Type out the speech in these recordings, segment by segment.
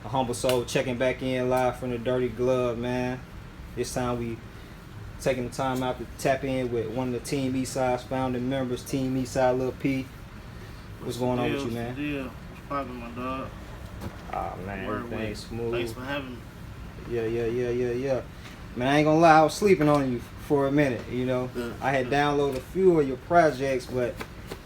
AHumbleSoul checking back in live from the Dirty Glove, man. This time we taking the time out to tap in with one of the Team Eastside's founding members, Team Eastside, Lil P. What's going on with you, man? What's poppin', my dog? Ah, man, everything's smooth. Thanks for having me. Yeah. Man, I ain't gonna lie, I was sleeping on you for a minute, you know. I had downloaded a few of your projects, but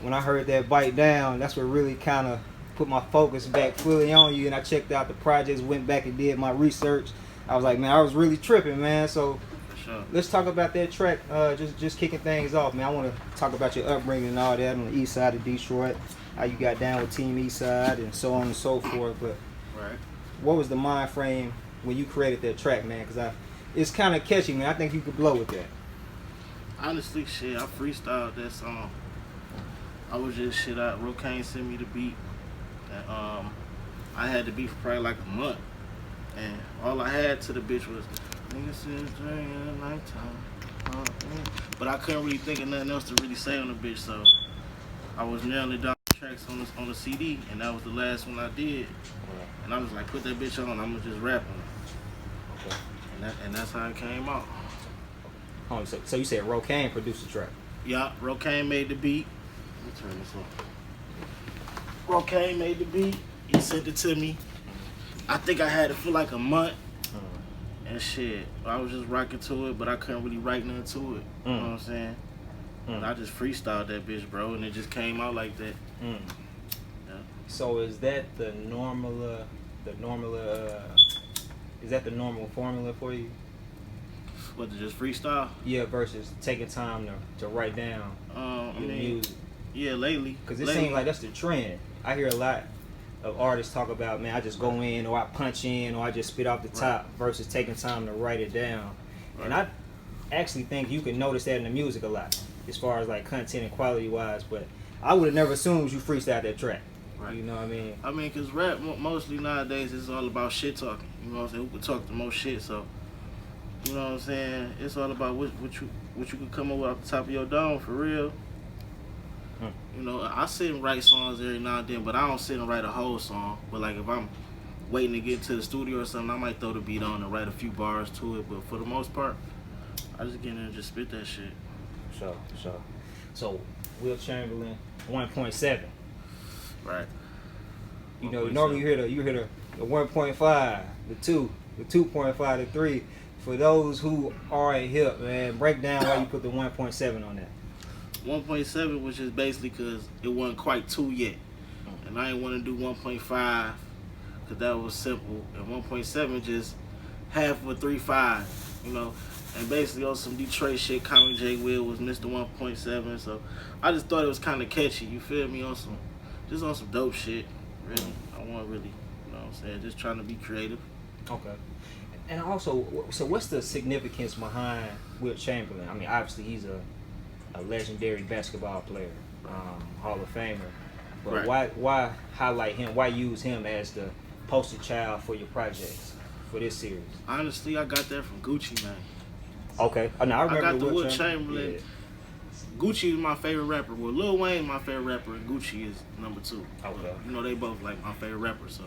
when I heard that Bite Down, that's what really kind of put my focus back fully on you, and I checked out the projects, went back and did my research. I was like, man, I was really tripping, man. So Sure. let's talk about that track, just kicking things off, man. I want to talk about your upbringing and all that on the east side of Detroit, how you got down with Team Eastside and so on and so forth. But Right. what was the mind frame when you created that track, man? Because it's kind of catchy, man. I think you could blow with that. Honestly, shit, I freestyled that song. I was just shit out. Rokane sent me the beat, and I had the beat for probably like a month, and all I had to the bitch was niggas is drinking in the nighttime. But I couldn't really think of nothing else to really say on the bitch, so I was narrowing down the tracks on the CD, and that was the last one I did. And I was like, put that bitch on. I'm gonna just rap on it. Okay. And that's how it came out. Oh, so you said Rokane produced the track. Yeah, Rokane made the beat. Let me turn this on. Rokane made the beat. He sent it to me. I think I had it for like a month. And shit, I was just rocking to it, but I couldn't really write nothing to it. You know what I'm saying? And I just freestyled that bitch, bro, and it just came out like that. Yeah. So is that the normal is that the normal formula for you? What, to just freestyle? Yeah, versus taking time to write down your music. Yeah, lately. Because it seems like that's the trend. I hear a lot of artists talk about, man, I just go in, or I punch in, or I just spit off the top, versus taking time to write it down. And I actually think you can notice that in the music a lot, as far as like content and quality wise. But I would have never assumed you freestyled that track. Right. You know what I mean? I mean, because rap mostly nowadays is all about shit talking. You know what I'm saying? Who can talk the most shit, so. You know what I'm saying? It's all about what you can come up with off the top of your dome, for real. You know, I sit and write songs every now and then, but I don't sit and write a whole song. But like if I'm waiting to get to the studio or something, I might throw the beat on and write a few bars to it. But for the most part, I just get in and just spit that shit. Sure. So Wilt Chamberlain 1.7. Right. You know, normally you hear the 1.5, the 2, the 2.5, the 3. For those who are at hip, man, break down why you put the 1.7 on that. 1.7 was just basically because it wasn't quite 2 yet. And I didn't want to do 1.5 because that was simple. And 1.7 just half of a 3.5, you know. And basically on some Detroit shit, Comic J Will was Mr. 1.7. So I just thought it was kind of catchy, you feel me, on some dope shit, really. I want really, you know what I'm saying, just trying to be creative. Okay. And also, so what's the significance behind Wilt Chamberlain? I mean, obviously he's a legendary basketball player, Hall of Famer. But why highlight him? Why use him as the poster child for your projects for this series? Honestly, I got that from Gucci, man. Okay. Oh, no, I remember I got the Wilt Wilt Chamberlain. Yeah. Gucci is my favorite rapper. Well, Lil Wayne my favorite rapper, and Gucci is number 2. Okay. You know, they both like my favorite rappers, so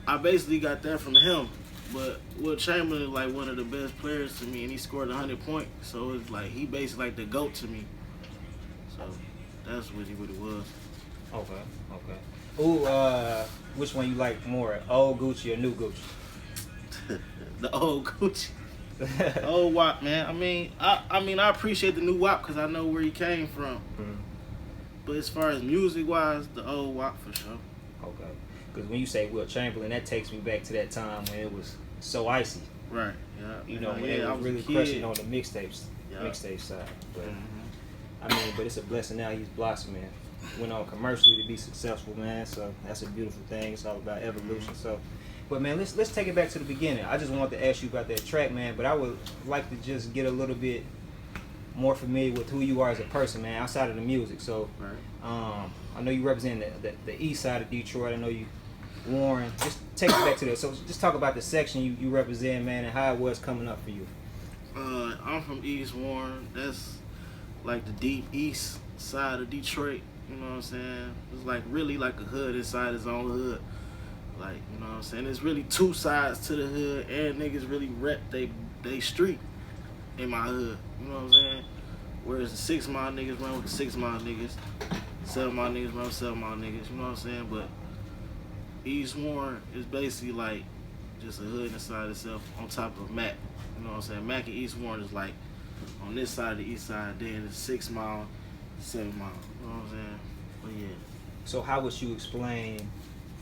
I basically got that from him. But Wilt Chamberlain is like one of the best players to me, and he scored 100 points. So it's like he basically like the GOAT to me. So that's what he was. Okay. Ooh, which one you like more, old Gucci or new Gucci? The old Gucci. Old WAP, man. I mean, I appreciate the new WAP because I know where he came from. But as far as music wise, the old WAP for sure. Okay. Because when you say Wilt Chamberlain, that takes me back to that time when it was so icy. Right. Yeah. You know, when they was really crushing on the mixtape side. But I mean, but it's a blessing now he's blossoming. Went on commercially to be successful, man. So that's a beautiful thing. It's all about evolution. So, but man, let's take it back to the beginning. I just wanted to ask you about that track, man. But I would like to just get a little bit more familiar with who you are as a person, man, outside of the music. So, I know you represent the east side of Detroit. I know you. Warren, just take us back to that. So just talk about the section you represent, man, and how it was coming up for you. I'm from East Warren. That's like the deep east side of Detroit. You know what I'm saying? It's like really like a hood inside its own hood. Like, you know what I'm saying? There's really two sides to the hood, and niggas really rep they street in my hood. You know what I'm saying? Whereas the 6 Mile niggas run with the 6 Mile niggas, 7 Mile niggas run with 7 Mile niggas. You know what I'm saying? But East Warren is basically like just a hood inside itself on top of Mac. You know what I'm saying? Mac and East Warren is like on this side of the east side, then it's 6 Mile, 7 Mile. You know what I'm saying? But yeah. So how would you explain,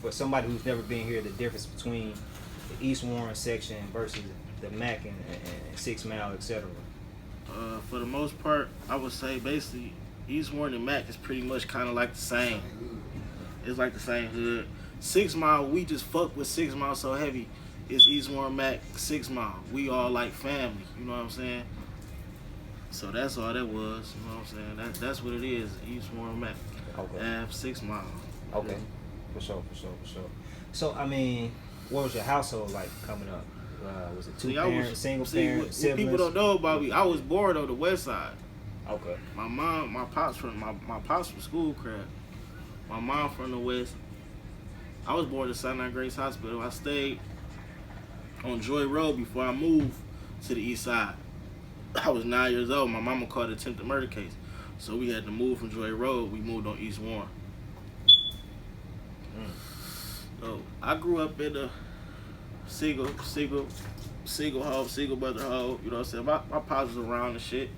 for somebody who's never been here, the difference between the East Warren section versus the Mac and 6 Mile, etc.? For the most part, I would say basically East Warren and Mac is pretty much kind of like the same. It's like the same hood. 6 Mile, we just fuck with 6 Mile so heavy. It's East Warren, Mac, 6 Mile. We all like family. You know what I'm saying? So that's all that was. You know what I'm saying? That's what it is. East Warren, Mac. Okay. 6 Mile. Okay. For sure. So I mean, what was your household like coming up? Was it two parents, single parents, siblings? What people don't know about me, I was born on the west side. Okay. My pops from School Crab. My mom from the west. I was born at Sinai Grace Hospital. I stayed on Joy Road before I moved to the east side. I was 9 years old. My mama caught an attempted murder case. So we had to move from Joy Road. We moved on East Warren. So I grew up in a single home, single mother home. You know what I'm saying? My pops was around and shit.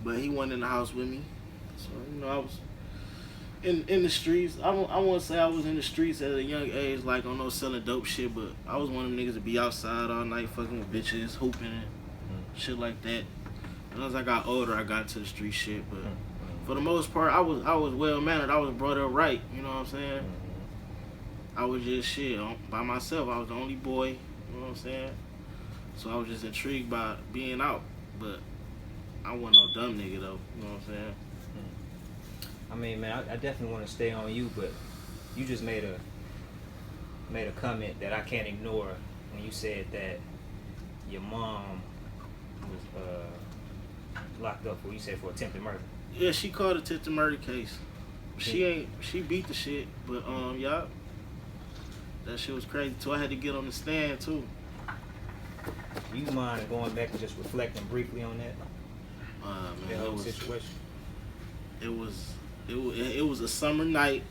But he wasn't in the house with me. So, you know, I was in the streets. I won't say I was in the streets at a young age, like on no selling dope shit, but I was one of them niggas that be outside all night fucking with bitches, hooping and shit like that. And as I got older, I got into the street shit, but for the most part, I was well mannered. I was brought up right. You know what I'm saying? I was just shit by myself. I was the only boy. You know what I'm saying? So I was just intrigued by being out, but I wasn't no dumb nigga though. You know what I'm saying? I mean, man, I definitely want to stay on you, but you just made a comment that I can't ignore when you said that your mom was locked up for, you said, for attempted murder. Yeah, she called it attempted murder case. She beat the shit, but yeah, that shit was crazy too. I had to get on the stand too. You mind going back and just reflecting briefly on that? Man, that whole situation. It was a summer night.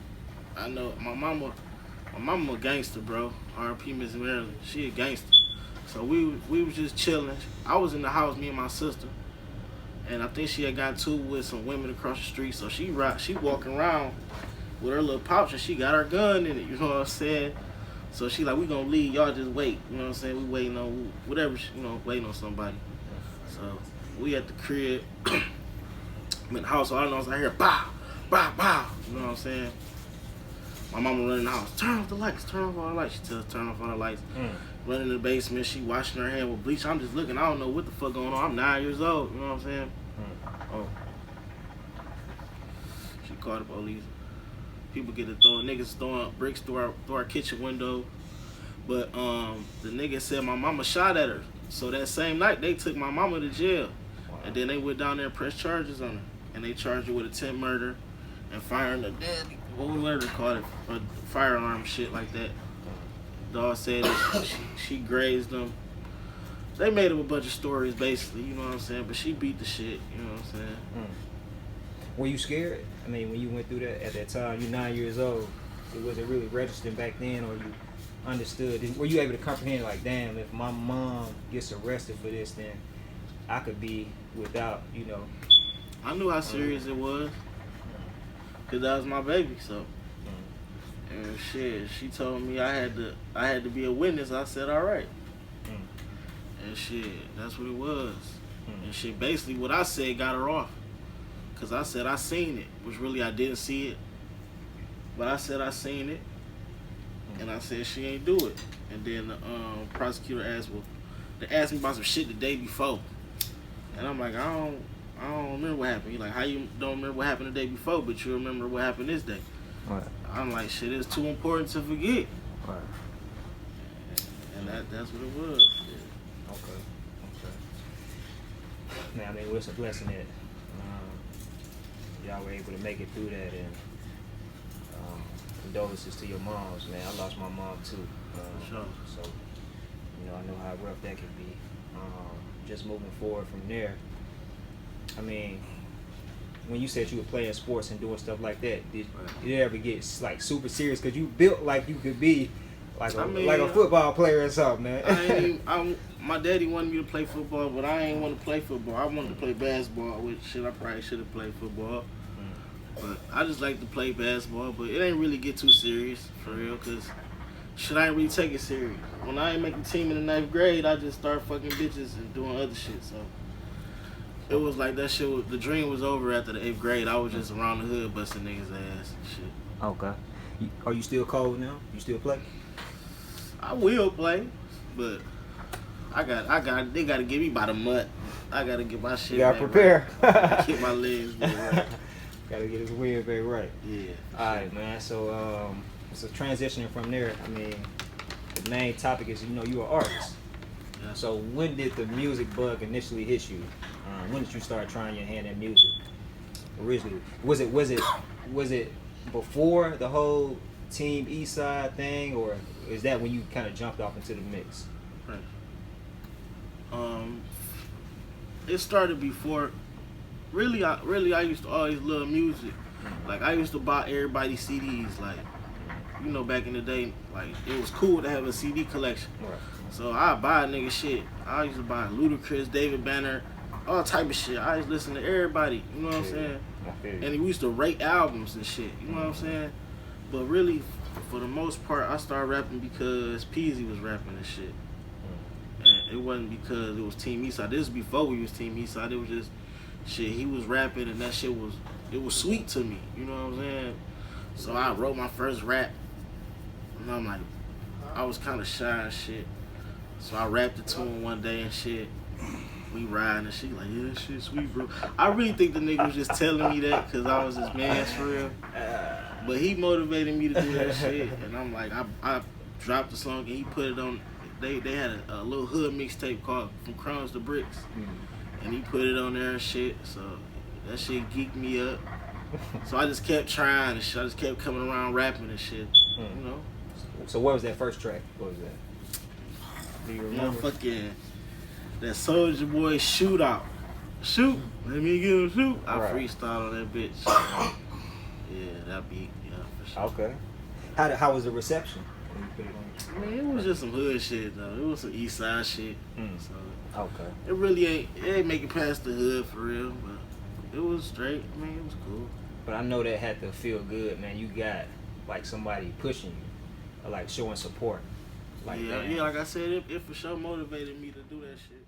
I know my mama a gangster, bro. R.P. Miss Marilyn. She a gangster. So we was just chilling. I was in the house, me and my sister. And I think she had got to with some women across the street. So she walking around with her little pouch and she got her gun in it, you know what I'm saying? So she like, we gonna leave, y'all just wait. You know what I'm saying? We waiting on whatever, you know, waiting on somebody. So we at the crib. I'm in the house, all I know is I hear bow, bow, bow. You know what I'm saying? My mama running the house. Turn off the lights, turn off all the lights. She tells us turn off all the lights. Running in the basement, she washing her hand with bleach. I'm just looking, I don't know what the fuck going on. I'm 9 years old, you know what I'm saying? Oh. She called the police. People get to niggas throwing bricks through our kitchen window. But the nigga said my mama shot at her. So that same night, they took my mama to jail. Wow. And then they went down there and pressed charges on her. And they charged her with attempted murder and firing a deadly, whatever they call it, a firearm shit like that. Dog said that she grazed them. They made up a bunch of stories, basically, you know what I'm saying? But she beat the shit, you know what I'm saying? Were you scared? I mean, when you went through that at that time, you're 9 years old. Was it really registering back then, or you understood? Were you able to comprehend, like, damn, if my mom gets arrested for this, then I could be without, you know? I knew how serious it was, cause that was my baby. So, and shit, she told me I had to be a witness. I said, all right. And shit, that's what it was. And shit, basically what I said got her off. Cause I said I seen it, which really I didn't see it. But I said I seen it. And I said she ain't do it. And then the prosecutor asked, well, they asked me about some shit the day before. And I'm like, I don't remember what happened. He's like, how you don't remember what happened the day before, but you remember what happened this day? Right. I'm like, shit, it's too important to forget. Right. And that's what it was. Yeah. Okay. Now, I mean, well, it's a blessing that y'all were able to make it through that, and condolences to your moms, man. I lost my mom too. Sure. So, I know how rough that can be. Just moving forward from there. I mean, when you said you were playing sports and doing stuff like that, did it ever get like super serious? Cause you built like you could be like a football player or something, man. My daddy wanted me to play football, but I ain't want to play football. I wanted to play basketball, which shit I probably should have played football. But I just like to play basketball, but it ain't really get too serious for real, cause shit I ain't really take it serious. When I ain't make the team in the 9th grade, I just start fucking bitches and doing other shit. So it was like that shit. The dream was over after the 8th grade. I was just around the hood busting niggas' ass and shit. Okay. Are you still cold now? You still play? I will play, but they gotta give me about a month. I gotta get my shit. You gotta prepare. Right. Get my legs right. Gotta get his wind back right. Yeah. All right, man. So transitioning from there, I mean, the main topic is you're an artist. Yeah. So when did the music bug initially hit you? When did you start trying your hand at music? Originally, was it before the whole Team Eastside thing, or is that when you kind of jumped off into the mix? Right. It started before. Really, I used to always love music. Like I used to buy everybody CDs. Like, back in the day, like it was cool to have a CD collection. Right. So I buy nigga shit. I used to buy Ludacris, David Banner, all type of shit. I used to listen to everybody. You know what I'm saying? And we used to rate albums and shit. You know what I'm saying? But really, for the most part, I started rapping because Peezy was rapping and shit. And it wasn't because it was Team Eastside. This was before we was Team Eastside. It was just shit. He was rapping and that shit was sweet to me. You know what I'm saying? So I wrote my first rap. And I'm like, I was kind of shy and shit. So I rapped it to him one day and shit. We riding and shit like, yeah, that shit sweet, bro. I really think the nigga was just telling me that because I was his man for real. But he motivated me to do that shit. And I'm like, I dropped the song and he put it on. They had a little hood mixtape called From Crumbs to Bricks. And he put it on there and shit. So that shit geeked me up. So I just kept trying and shit. I just kept coming around rapping and shit. You know? So what was that first track? What was that? Do you remember? Fucking that Soulja Boy Shootout. Shoot. Let me get him shoot. I freestyle on that bitch. Yeah, that beat. Yeah, for sure. Okay. How was the reception when you put it on? Man, it was just some hood shit though. It was some East Side shit. So okay. It ain't make it past the hood for real, but it was straight. I mean, it was cool. But I know that had to feel good, man. You got like somebody pushing you, or like showing support. Like yeah, like I said, it for sure motivated me to do that shit.